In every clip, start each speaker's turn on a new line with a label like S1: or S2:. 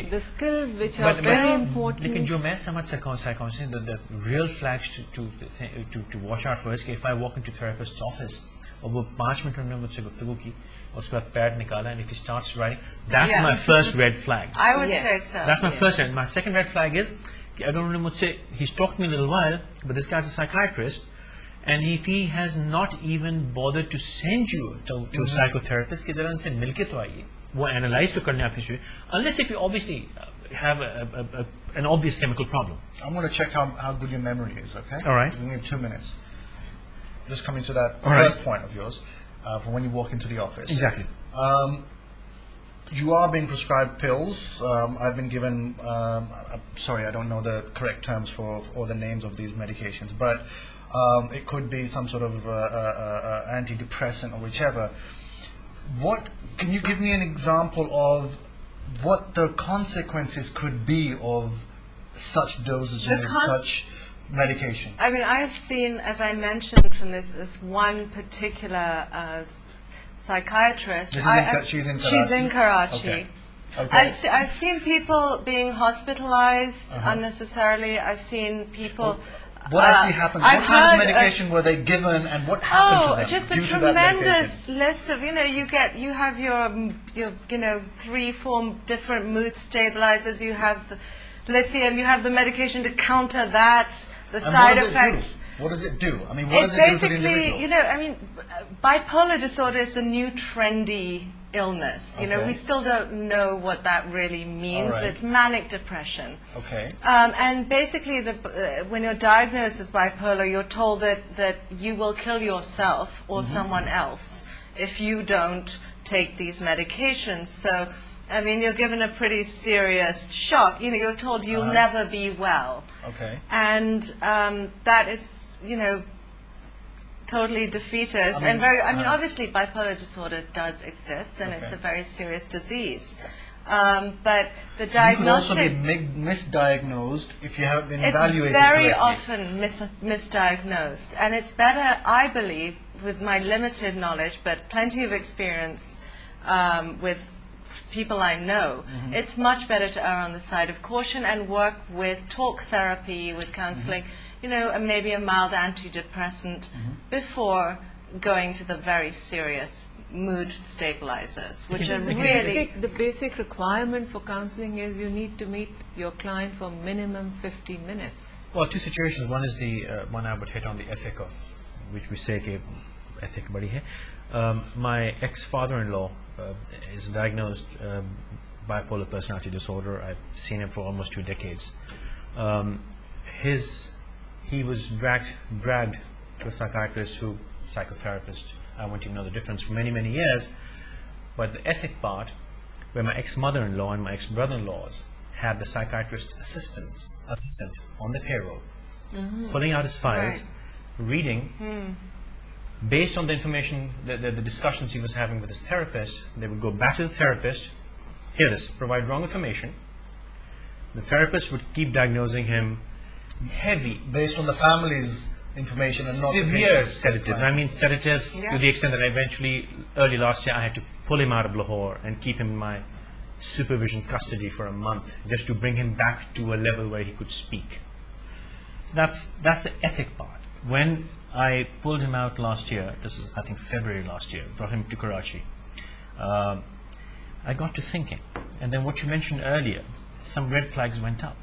S1: the skills which are very important.
S2: लेकिन जो मैं समझ सका हूँ psychology, the real flags to watch out for is कि if I walk into therapist's office और वो 5 मिनट उन्होंने मुझसे गुफ्तगू की, उसके बाद पैड निकाला, and if he starts writing, that's my first red flag.
S3: I would say so.
S2: That's my first red. My second red flag is कि अगर उन्होंने मुझसे, he's talked to me a little while, but this guy's a psychiatrist, and if he has not even bothered to send you to a psychotherapist कि जरा उनसे मिलके तो आइए, वो analyze तो करने आपने शुरू, unless if you obviously have an obvious chemical problem.
S4: I'm going to check how good your memory is, okay?
S2: All right.
S4: We have 2 minutes. Just coming to that
S2: All right.
S4: first point of yours, for when you walk into the office.
S2: Exactly.
S4: You are being prescribed pills. I've been given, sorry, I don't know the correct terms for or the names of these medications, but it could be some sort of antidepressant or whichever. Can you give me an example of what the consequences could be of such dosages, such medication?
S3: I mean, I've seen, as I mentioned from this one particular psychiatrist.
S4: She's in Karachi?
S3: She's in Karachi.
S4: Okay.
S3: I've seen people being hospitalized unnecessarily. I've seen people...
S4: What actually happened? What kind of medication were they given, and what happened to them
S3: just a
S4: due to that
S3: tremendous
S4: medication?
S3: list of, you have your 3-4 different mood stabilizers. You have the lithium. You have the medication to counter that. The side effects.
S4: What does it do? I mean, what does it do to the individual?
S3: Bipolar disorder is the new trendy illness. We still don't know what that really means.
S4: Right.
S3: It's manic depression.
S4: Okay.
S3: And basically, when you're diagnosed as bipolar, you're told that you will kill yourself or someone else if you don't take these medications. So, I mean, you're given a pretty serious shock. You're told you'll never be well.
S4: Okay.
S3: And that is, totally defeatist. Obviously bipolar disorder does exist, and it's a very serious disease. But the diagnostic...
S4: You could also be misdiagnosed if you haven't been evaluated
S3: It's very
S4: correctly.
S3: often misdiagnosed. And it's better, I believe, with my limited knowledge, but plenty of experience with people I know, it's much better to err on the side of caution and work with talk therapy, with counseling, and maybe a mild antidepressant before going to the very serious mood stabilizers, which are really...
S1: The basic requirement for counseling is you need to meet your client for minimum 50 minutes.
S2: Well, 2 situations. One is the one I would hit on the ethic of, which we say कि ethic बड़ी है. My ex-father-in-law is diagnosed bipolar personality disorder. I've seen him for almost 2 decades. He was dragged to a psychotherapist. I won't even know the difference for many, many years. But the ethic part, where my ex-mother-in-law and my ex-brother-in-laws had the psychiatrist assistant on the payroll, pulling out his files, reading. Based on the information, the discussions he was having with his therapist, they would go back to the therapist, hear this, provide wrong information. The therapist would keep diagnosing him heavy.
S4: Based on the family's information and not
S2: severe sedative. I mean sedatives to the extent that eventually, early last year, I had to pull him out of Lahore and keep him in my supervision custody for a month, just to bring him back to a level where he could speak. So that's the ethic part. When I pulled him out last year, this is I think February last year, brought him to Karachi, I got to thinking, and then what you mentioned earlier, some red flags went up.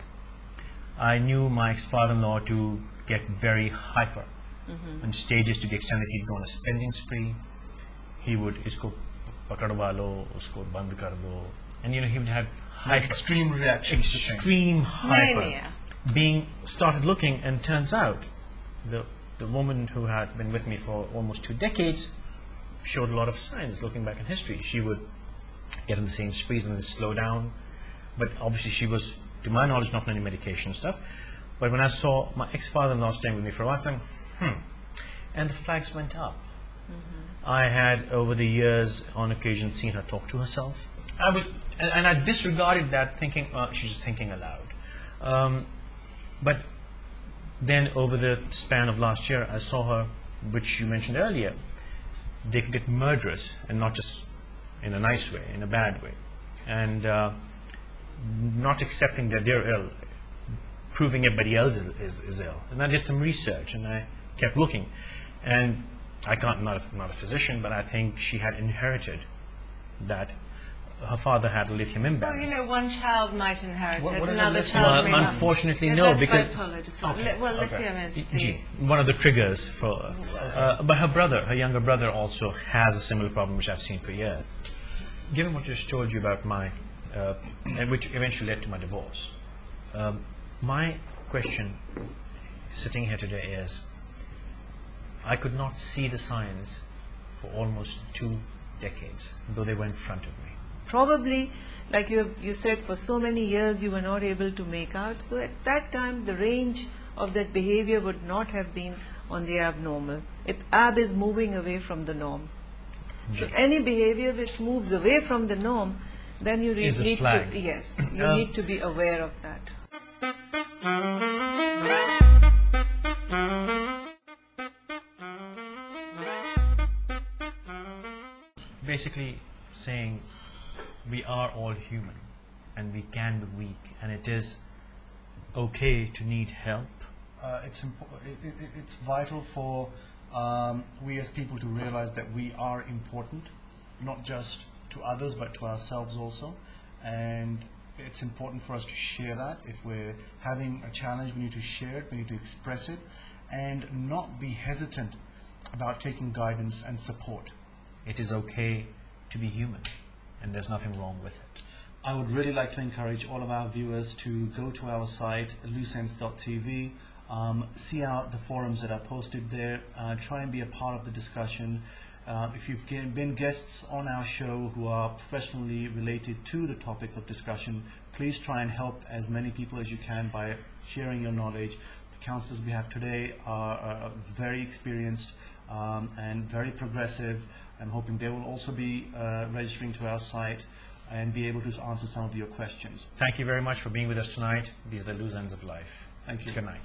S2: I knew my ex-father-in-law to get very hyper on stages, to the extent that he'd go on a spending spree. He would isko pakadwa lo, usko band kar do, and he would have
S4: extreme reactions to things.
S2: Extreme hyper.
S3: Mania.
S2: Started looking, and turns out the woman who had been with me for almost 2 decades showed a lot of signs. Looking back in history, she would get in the same sprees and then slow down. But obviously she was, to my knowledge, not on any medication and stuff. But when I saw my ex-father-in-law staying with me for a while, I was like, and the flags went up. I had, over the years, on occasion, seen her talk to herself. And I disregarded that, thinking, she's just thinking aloud. But then over the span of last year, I saw her, which you mentioned earlier, they could get murderous, and not just in a nice way, in a bad way. And not accepting that they're ill, proving everybody else is ill. And I did some research, and I kept looking. And I'm not a physician, but I think she had inherited that her father had a lithium
S3: Well,
S2: imbalance.
S3: one child might inherit
S4: What
S3: it,
S4: is a
S3: another
S4: lithium?
S3: child may
S2: Well,
S3: not.
S2: unfortunately,
S3: Yeah,
S2: no,
S3: that's
S2: because
S3: bipolar disorder.
S4: Okay,
S3: Well,
S4: okay.
S3: lithium is
S2: Gee,
S3: the...
S2: one of the triggers for, but her younger brother also has a similar problem, which I've seen for years. Given what I just told you about and which eventually led to my divorce, my question sitting here today is, I could not see the signs for almost 2 decades, though they were in front of me.
S1: Probably, like you said, for so many years you were not able to make out. So at that time, the range of that behavior would not have been on the abnormal. Ab is moving away from the norm. So any behavior which moves away from the norm, then you
S2: Is a
S1: need
S2: flag.
S1: to, yes, you need to be aware of that.
S2: Basically saying we are all human and we can be weak, and it is okay to need help.
S4: It's vital for we as people to realize that we are important, not just to others but to ourselves also, and it's important for us to share that. If we're having a challenge, we need to share it, we need to express it, and not be hesitant about taking guidance and support.
S2: It is okay to be human, and there's nothing wrong with it.
S4: I would really like to encourage all of our viewers to go to our site, looseends.tv, see out the forums that are posted there, try and be a part of the discussion. If you've been guests on our show who are professionally related to the topics of discussion, please try and help as many people as you can by sharing your knowledge. The counselors we have today are very experienced and very progressive. I'm hoping they will also be registering to our site and be able to answer some of your questions.
S2: Thank you very much for being with us tonight. These are the loose ends of life.
S4: Thank you.
S2: Good night.